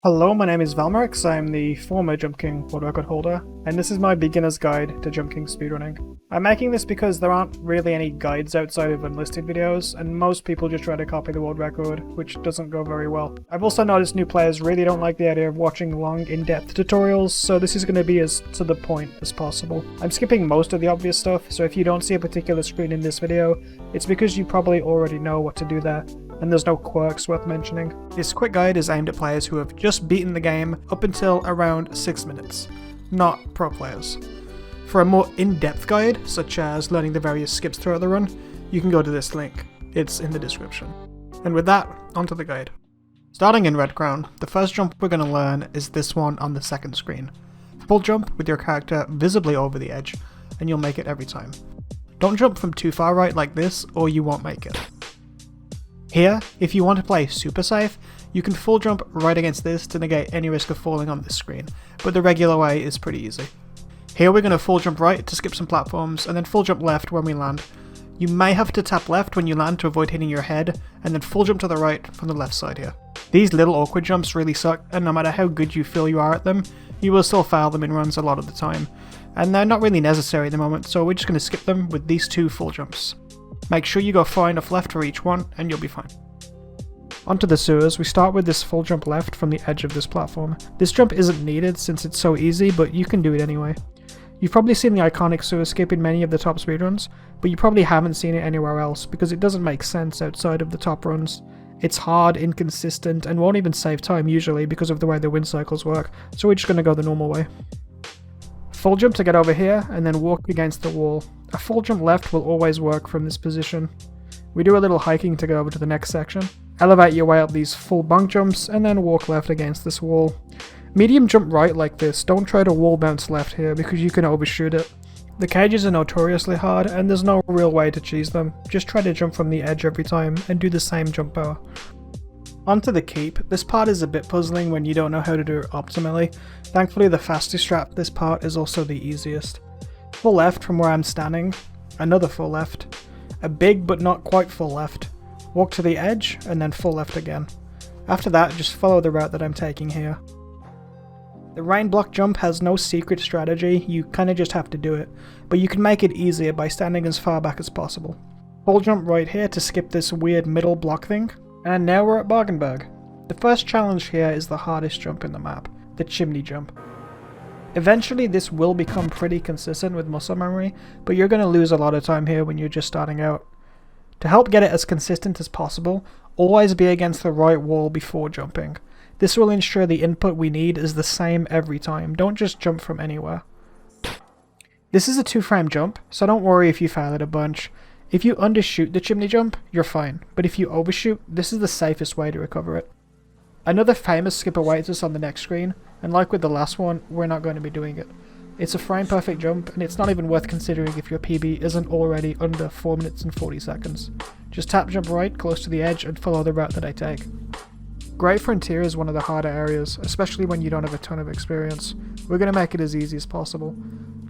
Hello, my name is Valmerix. I'm the former Jump King world record holder, and this is my beginner's guide to Jump King speedrunning. I'm making this because there aren't really any guides outside of unlisted videos, and most people just try to copy the world record, which doesn't go very well. I've also noticed new players really don't like the idea of watching long, in-depth tutorials, so this is going to be as to the point as possible. I'm skipping most of the obvious stuff, so if you don't see a particular screen in this video, it's because you probably already know what to do there, and there's no quirks worth mentioning. This quick guide is aimed at players who have just beaten the game up until around 6 minutes, not pro players. For a more in-depth guide, such as learning the various skips throughout the run, you can go to this link. It's in the description. And with that, onto the guide. Starting in Red Crown, the first jump we're going to learn is this one on the second screen. Full jump with your character visibly over the edge, and you'll make it every time. Don't jump from too far right like this, or you won't make it. Here, if you want to play super safe, you can full jump right against this to negate any risk of falling on this screen, but the regular way is pretty easy. Here we're going to full jump right to skip some platforms, and then full jump left when we land. You may have to tap left when you land to avoid hitting your head, and then full jump to the right from the left side here. These little awkward jumps really suck, and no matter how good you feel you are at them, you will still fail them in runs a lot of the time. And they're not really necessary at the moment, so we're just going to skip them with these two full jumps. Make sure you go far enough left for each one, and you'll be fine. Onto the sewers, we start with this full jump left from the edge of this platform. This jump isn't needed since it's so easy, but you can do it anyway. You've probably seen the iconic sewer skip in many of the top speedruns, but you probably haven't seen it anywhere else because it doesn't make sense outside of the top runs. It's hard, inconsistent, and won't even save time usually because of the way the wind cycles work, so we're just going to go the normal way. Full jump to get over here, and then walk against the wall. A full jump left will always work from this position. We do a little hiking to get over to the next section. Elevate your way up these full bunk jumps, and then walk left against this wall. Medium jump right like this, don't try to wall bounce left here because you can overshoot it. The cages are notoriously hard, and there's no real way to cheese them. Just try to jump from the edge every time, and do the same jump power. Onto the keep. This part is a bit puzzling when you don't know how to do it optimally. Thankfully the fastest trap this part is also the easiest. Full left from where I'm standing, another full left, a big but not quite full left, walk to the edge, and then full left again. After that, just follow the route that I'm taking here. The rain block jump has no secret strategy, you kinda just have to do it, but you can make it easier by standing as far back as possible. Full jump right here to skip this weird middle block thing. And now we're at Bargenberg. The first challenge here is the hardest jump in the map, the Chimney jump. Eventually this will become pretty consistent with muscle memory, but you're going to lose a lot of time here when you're just starting out. To help get it as consistent as possible, always be against the right wall before jumping. This will ensure the input we need is the same every time, don't just jump from anywhere. This is a 2-frame jump, so don't worry if you fail it a bunch. If you undershoot the Chimney jump, you're fine, but if you overshoot, this is the safest way to recover it. Another famous skip awaits us on the next screen, and like with the last one, we're not going to be doing it. It's a frame perfect jump, and it's not even worth considering if your PB isn't already under 4 minutes and 40 seconds. Just tap jump right, close to the edge, and follow the route that I take. Great Frontier is one of the harder areas, especially when you don't have a ton of experience. We're going to make it as easy as possible.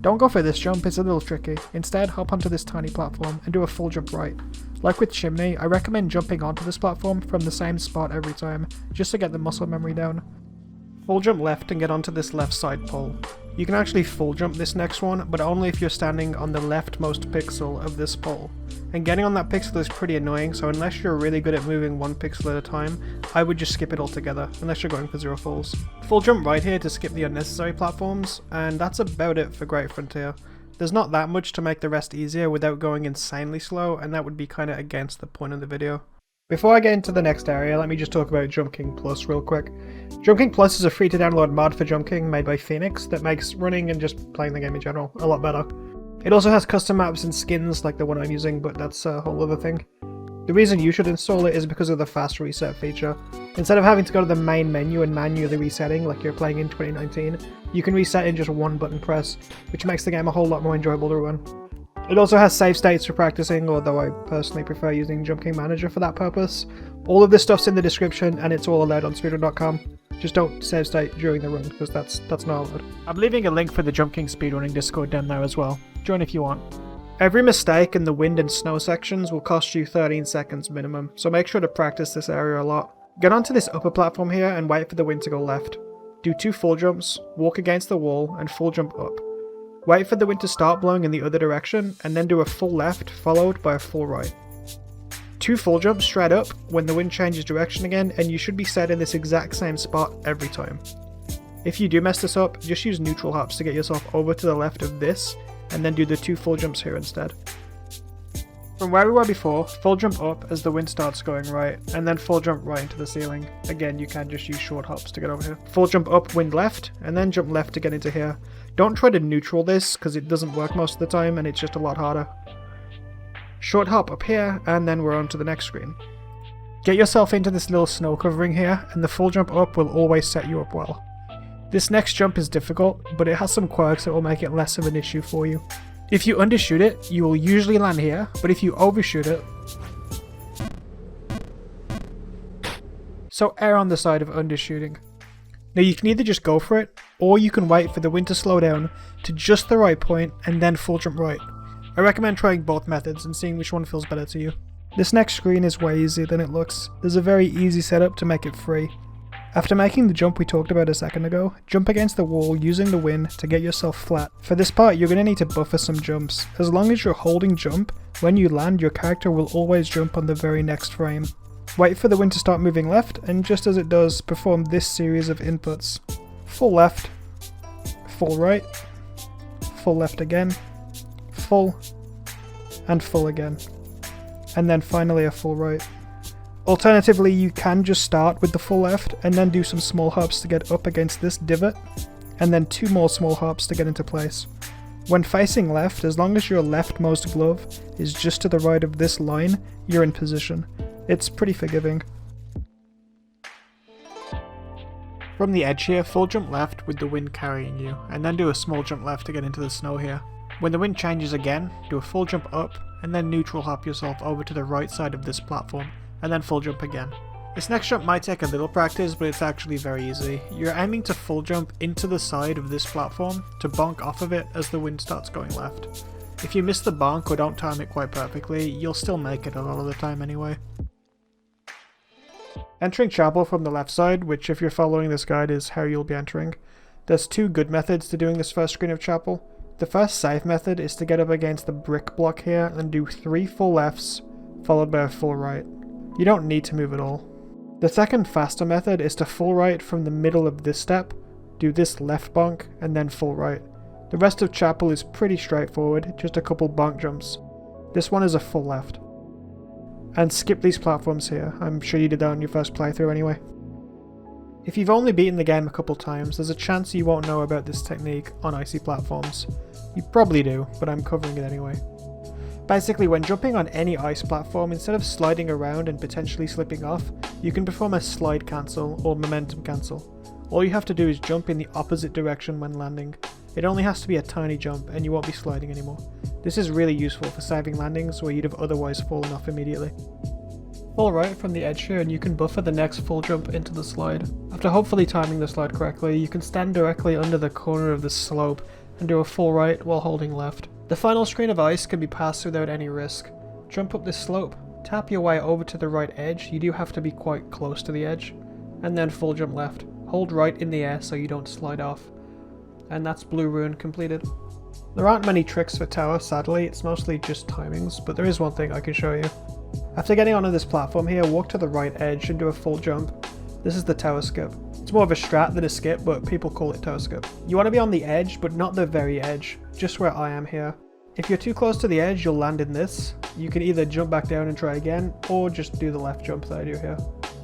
Don't go for this jump, it's a little tricky. Instead, hop onto this tiny platform and do a full jump right. Like with Chimney, I recommend jumping onto this platform from the same spot every time, just to get the muscle memory down. Full jump left and get onto this left side pole. You can actually full jump this next one, but only if you're standing on the leftmost pixel of this pole. And getting on that pixel is pretty annoying, so unless you're really good at moving one pixel at a time, I would just skip it altogether, unless you're going for 0 falls. Full jump right here to skip the unnecessary platforms, and that's about it for Great Frontier. There's not that much to make the rest easier without going insanely slow, and that would be kinda against the point of the video. Before I get into the next area, let me just talk about Jump King Plus real quick. Jump King Plus is a free to download mod for Jump King made by Phoenix that makes running and just playing the game in general a lot better. It also has custom maps and skins like the one I'm using, but that's a whole other thing. The reason you should install it is because of the fast reset feature. Instead of having to go to the main menu and manually resetting like you're playing in 2019, you can reset in just one button press, which makes the game a whole lot more enjoyable to run. It also has save states for practicing, although I personally prefer using Jump King Manager for that purpose. All of this stuff's in the description and it's all allowed on speedrun.com. Just don't save state during the run, because that's not allowed. I'm leaving a link for the Jump King speedrunning Discord down there as well. Join if you want. Every mistake in the wind and snow sections will cost you 13 seconds minimum, so make sure to practice this area a lot. Get onto this upper platform here and wait for the wind to go left. Do 2 full jumps, walk against the wall, and full jump up. Wait for the wind to start blowing in the other direction, and then do a full left followed by a full right. 2 full jumps straight up when the wind changes direction again, and you should be set in this exact same spot every time. If you do mess this up, just use neutral hops to get yourself over to the left of this, and then do the 2 full jumps here instead. From where we were before, full jump up as the wind starts going right, and then full jump right into the ceiling. Again, you can just use short hops to get over here. Full jump up, wind left, and then jump left to get into here. Don't try to neutral this, because it doesn't work most of the time, and it's just a lot harder. Short hop up here, and then we're on to the next screen. Get yourself into this little snow covering here, and the full jump up will always set you up well. This next jump is difficult, but it has some quirks that will make it less of an issue for you. If you undershoot it, you will usually land here, but if you overshoot it... So err on the side of undershooting. Now you can either just go for it, or you can wait for the wind to slow down to just the right point and then full jump right. I recommend trying both methods and seeing which one feels better to you. This next screen is way easier than it looks. There's a very easy setup to make it free. After making the jump we talked about a second ago, jump against the wall using the wind to get yourself flat. For this part you're going to need to buffer some jumps. As long as you're holding jump, when you land your character will always jump on the very next frame. Wait for the wind to start moving left, and just as it does, perform this series of inputs. Full left, full right, full left again, full, and full again. And then finally a full right. Alternatively, you can just start with the full left and then do some small hops to get up against this divot, and then 2 more small hops to get into place. When facing left, as long as your leftmost glove is just to the right of this line, you're in position. It's pretty forgiving. From the edge here, full jump left with the wind carrying you, and then do a small jump left to get into the snow here. When the wind changes again, do a full jump up, and then neutral hop yourself over to the right side of this platform, and then full jump again. This next jump might take a little practice, but it's actually very easy. You're aiming to full jump into the side of this platform to bonk off of it as the wind starts going left. If you miss the bonk or don't time it quite perfectly, you'll still make it a lot of the time anyway. Entering chapel from the left side, which if you're following this guide is how you'll be entering. There's 2 good methods to doing this first screen of chapel. The first safe method is to get up against the brick block here and do 3 full lefts, followed by a full right. You don't need to move at all. The second faster method is to full right from the middle of this step, do this left bonk, and then full right. The rest of chapel is pretty straightforward, just a couple bonk jumps. This one is a full left. And skip these platforms here, I'm sure you did that on your first playthrough anyway. If you've only beaten the game a couple times, there's a chance you won't know about this technique on icy platforms. You probably do, but I'm covering it anyway. Basically, when jumping on any ice platform, instead of sliding around and potentially slipping off, you can perform a slide cancel or momentum cancel. All you have to do is jump in the opposite direction when landing. It only has to be a tiny jump and you won't be sliding anymore. This is really useful for saving landings where you'd have otherwise fallen off immediately. Full right from the edge here and you can buffer the next full jump into the slide. After hopefully timing the slide correctly, you can stand directly under the corner of the slope and do a full right while holding left. The final screen of ice can be passed without any risk. Jump up this slope, tap your way over to the right edge, you do have to be quite close to the edge, and then full jump left. Hold right in the air so you don't slide off. And that's Blue Rune completed. There aren't many tricks for tower, sadly, it's mostly just timings, but there is one thing I can show you. After getting onto this platform here, walk to the right edge and do a full jump. This is the tower skip. It's more of a strat than a skip, but people call it tower skip. You want to be on the edge, but not the very edge, just where I am here. If you're too close to the edge, you'll land in this. You can either jump back down and try again, or just do the left jump that I do here.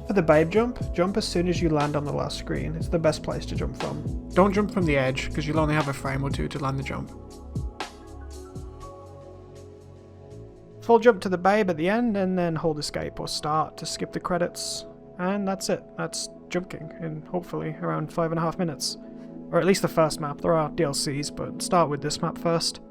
For the babe jump, jump as soon as you land on the last screen. It's the best place to jump from. Don't jump from the edge, because you'll only have a frame or 2 to land the jump. Full jump to the babe at the end, and then hold escape or start to skip the credits. And that's it. That's jumping in hopefully around 5.5 minutes. Or at least the first map. There are DLCs, but start with this map first.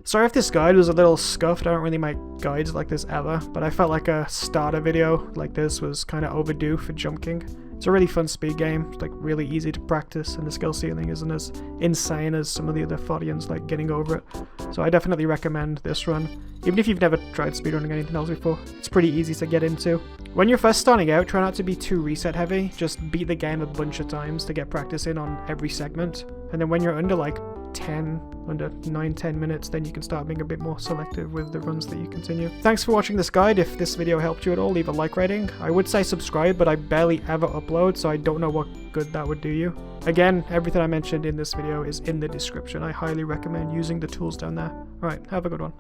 Sorry if this guide was a little scuffed, I don't really make guides like this ever, but I felt like a starter video like this was kind of overdue for jumping. It's a really fun speed game, it's like really easy to practice, and the skill ceiling isn't as insane as some of the other Fodians like getting over it. So I definitely recommend this run. Even if you've never tried speedrunning anything else before, it's pretty easy to get into. When you're first starting out, try not to be too reset heavy, just beat the game a bunch of times to get practice in on every segment, and then when you're under like 9-10 minutes, then you can start being a bit more selective with the runs that you continue. Thanks for watching this guide. If this video helped you at all, leave a like rating. I would say subscribe, but I barely ever upload, so I don't know what good that would do you. Again, everything I mentioned in this video is in the description. I highly recommend using the tools down there. Alright, have a good one.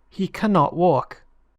He cannot walk.